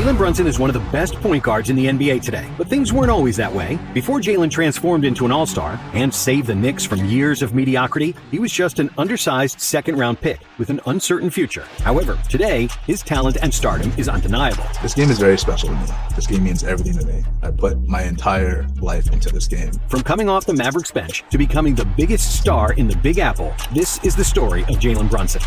Jalen Brunson is one of the best point guards in the NBA today, but things weren't always that way. Before Jalen transformed into an all-star and saved the Knicks from years of mediocrity, he was just an undersized second-round pick with an uncertain future. However, today, his talent and stardom is undeniable. This game is very special to me. This game means everything to me. I put my entire life into this game. From coming off the Mavericks bench to becoming the biggest star in the Big Apple, this is the story of Jalen Brunson.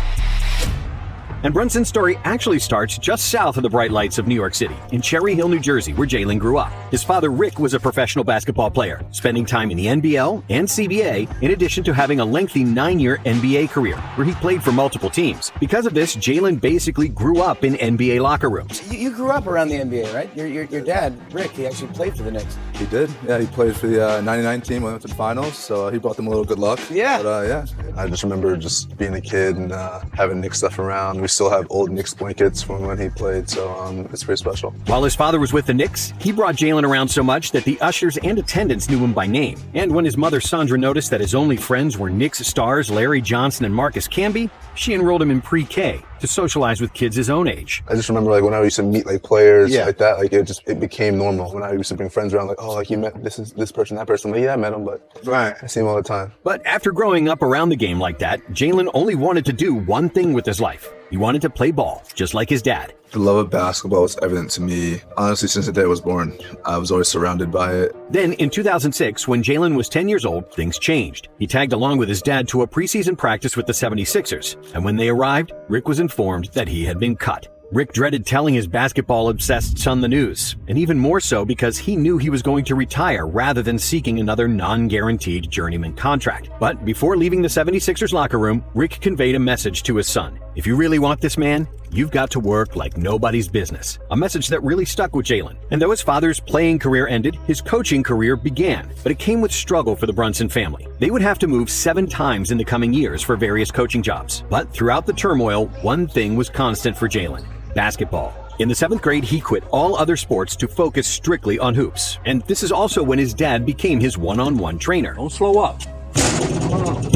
And Brunson's story actually starts just south of the bright lights of New York City, in Cherry Hill, New Jersey, where Jalen grew up. His father, Rick, was a professional basketball player, spending time in the NBL and CBA, in addition to having a lengthy 9-year NBA career, where he played for multiple teams. Because of this, Jalen basically grew up in NBA locker rooms. You grew up around the NBA, right? Your dad, Rick, he actually played for the Knicks. He did. Yeah, he played for the 99 team, went to the finals, so he brought them a little good luck. Yeah. But, yeah. I just remember just being a kid and having Knicks stuff around. We still have old Knicks blankets from when he played, so it's pretty special. While his father was with the Knicks, he brought Jalen around so much that the ushers and attendants knew him by name. And when his mother Sandra noticed that his only friends were Knicks stars Larry Johnson and Marcus Camby, she enrolled him in pre-K to socialize with kids his own age. I just remember when I used to meet players like that, it became normal. When I used to bring friends around, you met this person, that person. Yeah, I met him, but I see him all the time. But after growing up around the game like that, Jalen only wanted to do one thing with his life. He wanted to play ball, just like his dad. The love of basketball was evident to me, honestly, since the day I was born. I was always surrounded by it. Then, in 2006, when Jalen was 10 years old, things changed. He tagged along with his dad to a preseason practice with the 76ers, and when they arrived, Rick was informed that he had been cut. Rick dreaded telling his basketball-obsessed son the news, and even more so because he knew he was going to retire rather than seeking another non-guaranteed journeyman contract. But before leaving the 76ers locker room, Rick conveyed a message to his son. If you really want this man, you've got to work like nobody's business. A message that really stuck with Jalen. And though his father's playing career ended, his coaching career began. But it came with struggle for the Brunson family. They would have to move 7 times in the coming years for various coaching jobs. But throughout the turmoil, one thing was constant for Jalen: basketball. In the 7th grade, he quit all other sports to focus strictly on hoops. And this is also when his dad became his one-on-one trainer. Don't slow up.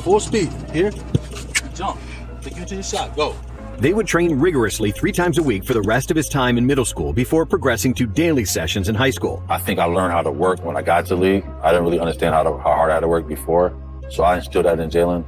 Full speed. Here. Jump. Take you to your shot. Go. They would train rigorously 3 times a week for the rest of his time in middle school before progressing to daily sessions in high school. I think I learned how to work when I got to the league. I didn't really understand how hard I had to work before. So I instilled that in Jalen,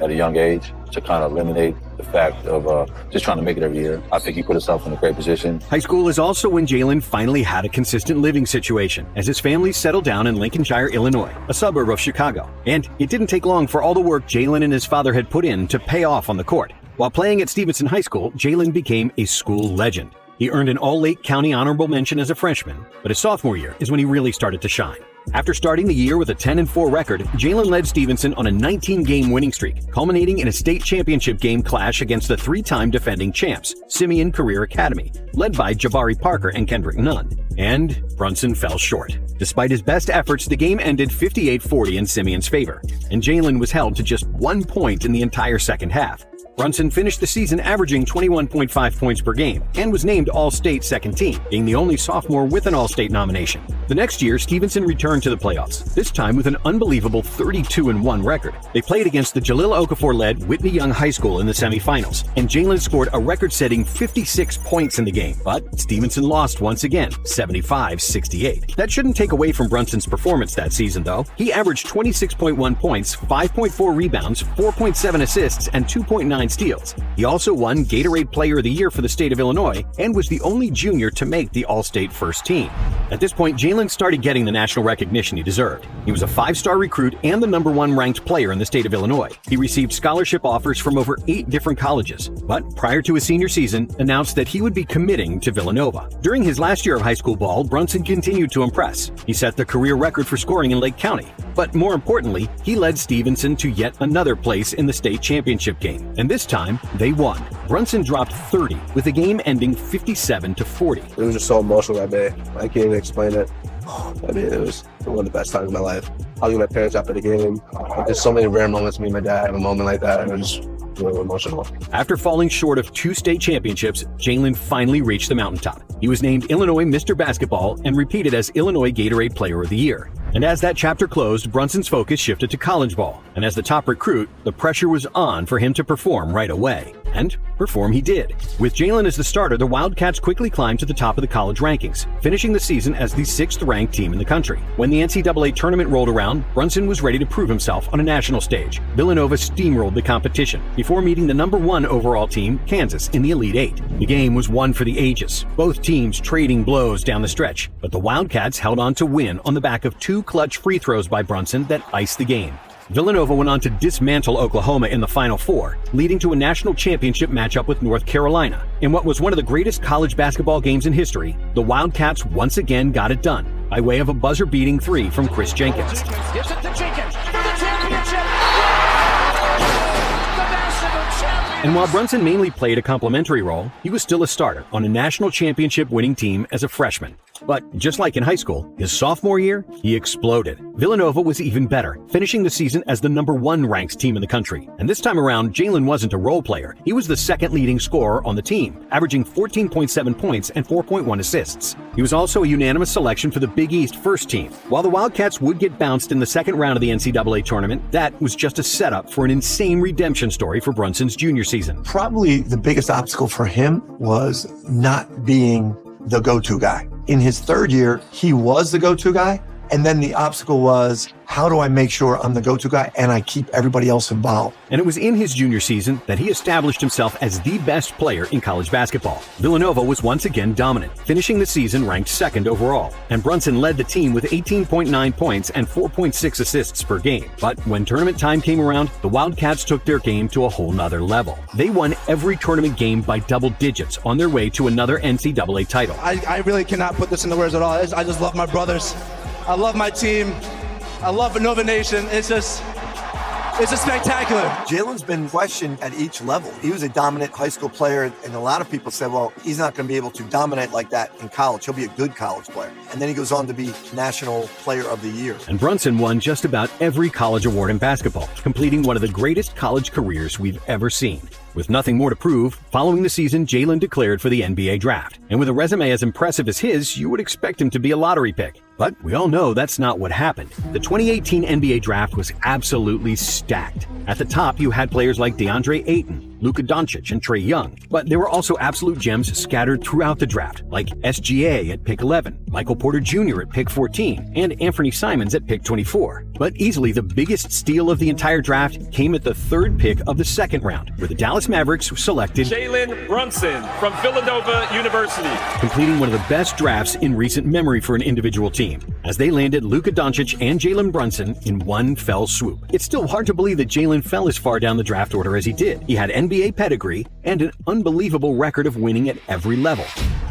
at a young age, to kind of eliminate the fact of just trying to make it every year. I think he put himself in a great position. High school is also when Jalen finally had a consistent living situation, as his family settled down in Lincolnshire, Illinois, a suburb of Chicago. And it didn't take long for all the work Jalen and his father had put in to pay off on the court. While playing at Stevenson High School, Jalen became a school legend. He earned an All-Lake County honorable mention as a freshman, but his sophomore year is when he really started to shine. After starting the year with a 10-4 record, Jalen led Stevenson on a 19-game winning streak, culminating in a state championship game clash against the 3-time defending champs, Simeon Career Academy, led by Jabari Parker and Kendrick Nunn. And Brunson fell short. Despite his best efforts, the game ended 58-40 in Simeon's favor, and Jalen was held to just 1 point in the entire second half. Brunson finished the season averaging 21.5 points per game and was named All-State second team, being the only sophomore with an All-State nomination. The next year, Stevenson returned to the playoffs, this time with an unbelievable 32-1 record. They played against the Jalil Okafor-led Whitney Young High School in the semifinals, and Jalen scored a record-setting 56 points in the game, but Stevenson lost once again, 75-68. That shouldn't take away from Brunson's performance that season, though. He averaged 26.1 points, 5.4 rebounds, 4.7 assists, and 2.9 steals. He also won Gatorade Player of the Year for the state of Illinois and was the only junior to make the All-State first team. At this point, Jalen started getting the national recognition he deserved. He was a 5-star recruit and the #1 ranked player in the state of Illinois. He received scholarship offers from over 8 different colleges, but prior to his senior season, announced that he would be committing to Villanova. During his last year of high school ball, Brunson continued to impress. He set the career record for scoring in Lake County. But more importantly, he led Stevenson to yet another place in the state championship game. And this time, they won. Brunson dropped 30, with the game ending 57-40. It was just so emotional that day. I can't even explain it. I mean, it was one of the best times of my life. Hugging my parents after the game. There's so many rare moments. Me and my dad have a moment like that, and it was just really emotional. After falling short of 2 state championships, Jalen finally reached the mountaintop. He was named Illinois Mr. Basketball and repeated as Illinois Gatorade Player of the Year. And as that chapter closed, Brunson's focus shifted to college ball. And as the top recruit, the pressure was on for him to perform right away. And perform he did. With Jalen as the starter, the Wildcats quickly climbed to the top of the college rankings, finishing the season as the 6th-ranked team in the country. When the NCAA tournament rolled around, Brunson was ready to prove himself on a national stage. Villanova steamrolled the competition before meeting the #1 overall team, Kansas, in the Elite Eight. The game was one for the ages, both teams trading blows down the stretch, but the Wildcats held on to win on the back of 2 clutch free throws by Brunson that iced the game. Villanova went on to dismantle Oklahoma in the Final Four, leading to a national championship matchup with North Carolina. In what was one of the greatest college basketball games in history, the Wildcats once again got it done by way of a buzzer-beating 3 from Chris Jenkins. Gives it to Jenkins for the championship. And while Brunson mainly played a complimentary role, he was still a starter on a national championship winning team as a freshman. But just like in high school, his sophomore year, he exploded. Villanova was even better, finishing the season as the #1 ranked team in the country. And this time around, Jalen wasn't a role player. He was the second leading scorer on the team, averaging 14.7 points and 4.1 assists. He was also a unanimous selection for the Big East first team. While the Wildcats would get bounced in the second round of the NCAA tournament, that was just a setup for an insane redemption story for Brunson's junior season. Probably the biggest obstacle for him was not being the go-to guy. In his 3rd year, he was the go-to guy. And then the obstacle was, how do I make sure I'm the go-to guy and I keep everybody else involved? And it was in his junior season that he established himself as the best player in college basketball. Villanova was once again dominant, finishing the season ranked 2nd overall. And Brunson led the team with 18.9 points and 4.6 assists per game. But when tournament time came around, the Wildcats took their game to a whole nother level. They won every tournament game by double digits on their way to another NCAA title. I really cannot put this into words at all. I just love my brothers. I love my team. I love Nova Nation. It's just spectacular. Jalen's been questioned at each level. He was a dominant high school player, and a lot of people said, well, he's not going to be able to dominate like that in college. He'll be a good college player. And then he goes on to be National Player of the Year. And Brunson won just about every college award in basketball, completing one of the greatest college careers we've ever seen. With nothing more to prove, following the season, Jalen declared for the NBA draft. And with a resume as impressive as his, you would expect him to be a lottery pick. But we all know that's not what happened. The 2018 NBA draft was absolutely stacked. At the top, you had players like DeAndre Ayton, Luka Doncic, and Trae Young. But there were also absolute gems scattered throughout the draft, like SGA at pick 11, Michael Porter Jr. at pick 14, and Anthony Simons at pick 24. But easily the biggest steal of the entire draft came at the 3rd pick of the 2nd round, where the Dallas Mavericks selected Jalen Brunson from Villanova University, completing one of the best drafts in recent memory for an individual team, as they landed Luka Doncic and Jalen Brunson in one fell swoop. It's still hard to believe that Jalen fell as far down the draft order as he did. He had NBA pedigree and an unbelievable record of winning at every level.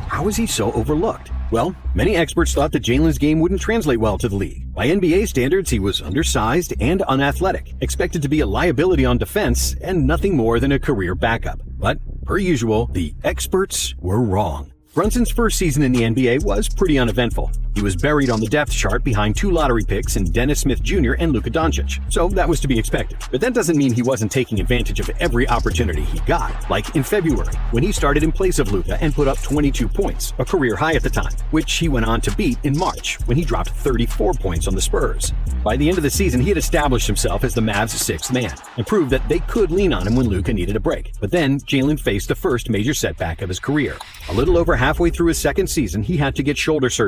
How is he so overlooked? Well, many experts thought that Jalen's game wouldn't translate well to the league. By NBA standards, he was undersized and unathletic, expected to be a liability on defense, and nothing more than a career backup. But, per usual, the experts were wrong. Brunson's first season in the NBA was pretty uneventful. He was buried on the depth chart behind 2 lottery picks in Dennis Smith Jr. and Luka Doncic, so that was to be expected. But that doesn't mean he wasn't taking advantage of every opportunity he got, like in February, when he started in place of Luka and put up 22 points, a career high at the time, which he went on to beat in March, when he dropped 34 points on the Spurs. By the end of the season, he had established himself as the Mavs' 6th man, and proved that they could lean on him when Luka needed a break. But then, Jalen faced the first major setback of his career. A little over halfway through his 2nd season, he had to get shoulder surgery.